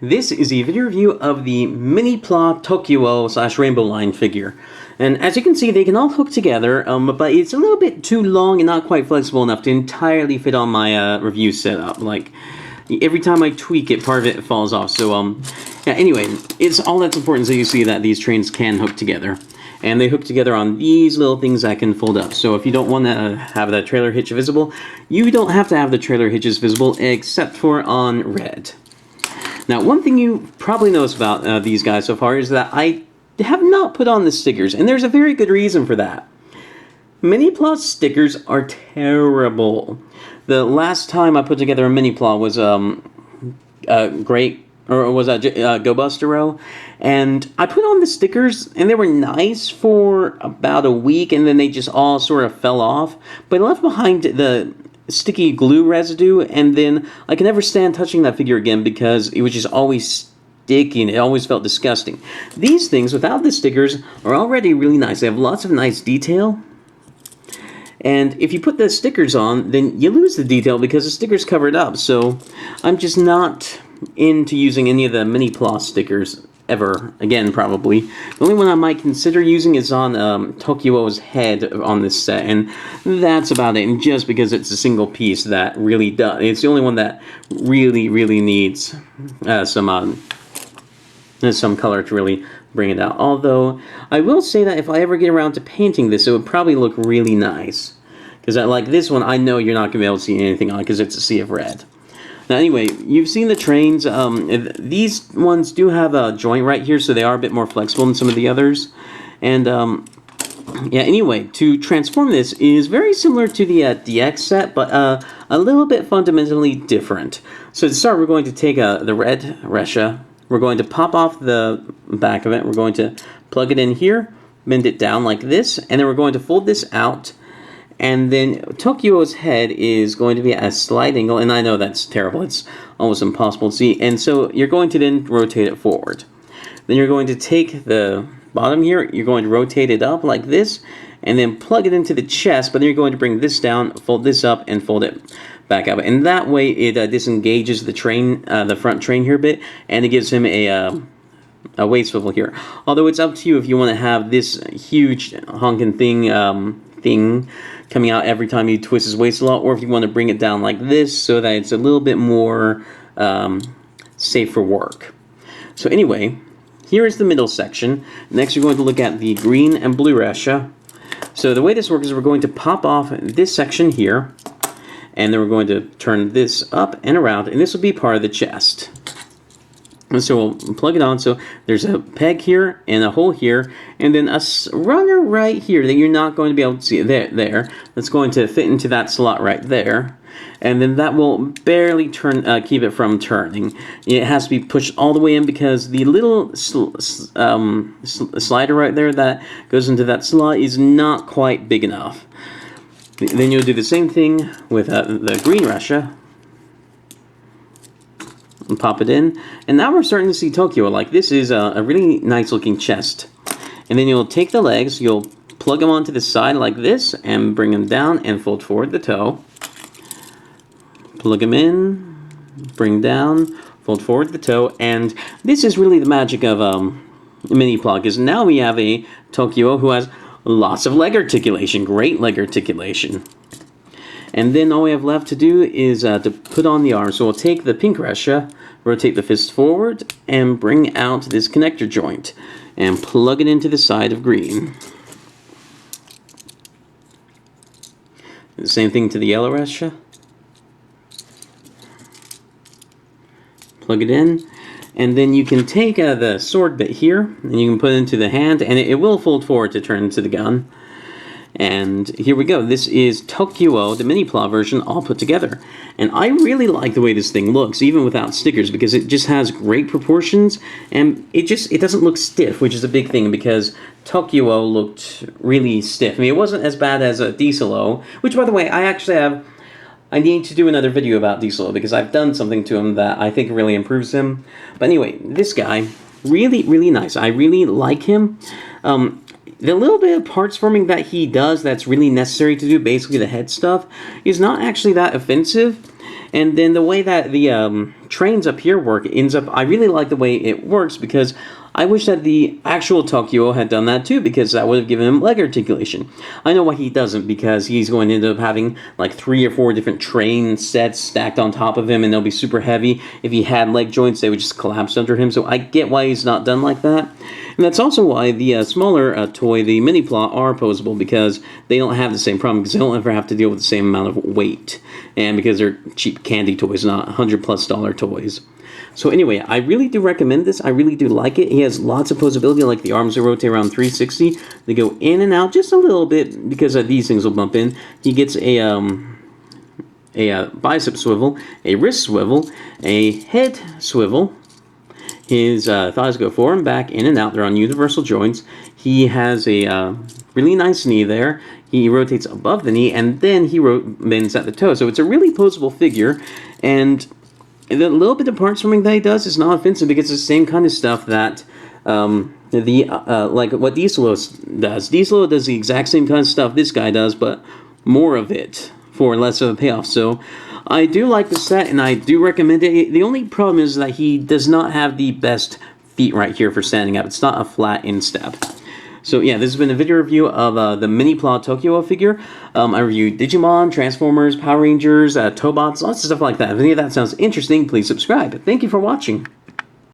This is a video review of the Minipla ToQ-Oh / Rainbow Line figure. And as you can see, they can all hook together, but it's a little bit too long and not quite flexible enough to entirely fit on my review setup. Like, every time I tweak it, part of it falls off. So, yeah, anyway, it's all that's important so you see that these trains can hook together. And they hook together on these little things that can fold up. So if you don't want to have the trailer hitch visible, you don't have to have the trailer hitches visible except for on red. Now, one thing you probably noticed about these guys so far is that I have not put on the stickers, and there's a very good reason for that. Minipla stickers are terrible. The last time I put together a Minipla was Go Buster Row, and I put on the stickers, and they were nice for about a week, and then they just all sort of fell off. But I left behind the sticky glue residue, and then I could never stand touching that figure again because it was just always sticky and it always felt disgusting. These things without the stickers are already really nice. They have lots of nice detail, and if you put the stickers on, then you lose the detail because the stickers cover it up. So I'm just not into using any of the Minipla stickers ever again, probably. The only one I might consider using is on ToQ-Oh's head on this set, and that's about it. And just because it's a single piece that really does, it's the only one that really needs some color to really bring it out. Although, I will say that if I ever get around to painting this, it would probably look really nice. Because like this one, I know you're not going to be able to see anything on it because it's a sea of red. Now anyway, you've seen the trains. These ones do have a joint right here, so they are a bit more flexible than some of the others. And yeah, anyway, to transform this is very similar to the DX set, but a little bit fundamentally different. So to start, we're going to take the red Ressha. We're going to pop off the back of it. We're going to plug it in here, bend it down like this, and then we're going to fold this out. And then ToQ-Oh's head is going to be at a slight angle, and I know that's terrible, it's almost impossible to see, and so you're going to then rotate it forward. Then you're going to take the bottom here, you're going to rotate it up like this, and then plug it into the chest, but then you're going to bring this down, fold this up, and fold it back up. And that way it disengages the train, the front train here a bit, and it gives him a waist swivel here. Although it's up to you if you want to have this huge honking thing coming out every time he twists his waist a lot, or if you want to bring it down like this so that it's a little bit more safe for work. So anyway, here is the middle section. Next, you're going to look at the green and blue Ressha. So the way this works is we're going to pop off this section here, and then we're going to turn this up and around, and this will be part of the chest. And so we'll plug it on. So there's a peg here and a hole here, and then a runner right here that you're not going to be able to see. There. That's going to fit into that slot right there, and then that will barely keep it from turning. It has to be pushed all the way in because the little slider right there that goes into that slot is not quite big enough. Then you'll do the same thing with the green Ressha. And pop it in, and now we're starting to see ToQ-Oh. Like, this is a really nice looking chest. And then you'll take the legs, you'll plug them onto the side like this, and bring them down and fold forward the toe. Plug them in, bring down, fold forward the toe, and this is really the magic of Minipla, because now we have a ToQ-Oh who has lots of leg articulation, great leg articulation. And then all we have left to do is to put on the arm. So we'll take the pink Ressha, rotate the fist forward, and bring out this connector joint, and plug it into the side of green. The same thing to the yellow Ressha. Plug it in, and then you can take the sword bit here, and you can put it into the hand, and it will fold forward to turn into the gun. And here we go. This is ToQ-Oh, the Minipla version, all put together. And I really like the way this thing looks, even without stickers, because it just has great proportions, and it doesn't look stiff, which is a big thing, because ToQ-Oh looked really stiff. I mean, it wasn't as bad as a Diesel-Oh, which, by the way, I need to do another video about Diesel-Oh, because I've done something to him that I think really improves him. But anyway, this guy, really nice. I really like him. The little bit of parts forming that he does that's really necessary to do, basically the head stuff, is not actually that offensive. And then the way that the trains up here work I really like the way it works, because I wish that the actual ToQ-Oh had done that too, because that would have given him leg articulation. I know why he doesn't, because he's going to end up having like 3 or 4 different train sets stacked on top of him, and they'll be super heavy. If he had leg joints, they would just collapse under him, so I get why he's not done like that. And that's also why the smaller toy, the Minipla, are posable, because they don't have the same problem, because they don't ever have to deal with the same amount of weight, and because they're cheap candy toys, not $100+ toys. So anyway, I really do recommend this. I really do like it. He has lots of posability, like the arms will rotate around 360. They go in and out just a little bit, because these things will bump in. He gets a bicep swivel, a wrist swivel, a head swivel. His thighs go forward and back, in and out. They're on universal joints. He has a really nice knee there. He rotates above the knee, and then he bends at the toe. So it's a really posable figure, and the little bit of part swimming that he does is not offensive, because it's the same kind of stuff that like what Diesel does. Diesel does the exact same kind of stuff this guy does, but more of it for less of a payoff. So I do like the set, and I do recommend it. The only problem is that he does not have the best feet right here for standing up. It's not a flat instep. So yeah, this has been a video review of the Minipla ToQ-Oh figure. I reviewed Digimon, Transformers, Power Rangers, Tobots, lots of stuff like that. If any of that sounds interesting, please subscribe. Thank you for watching.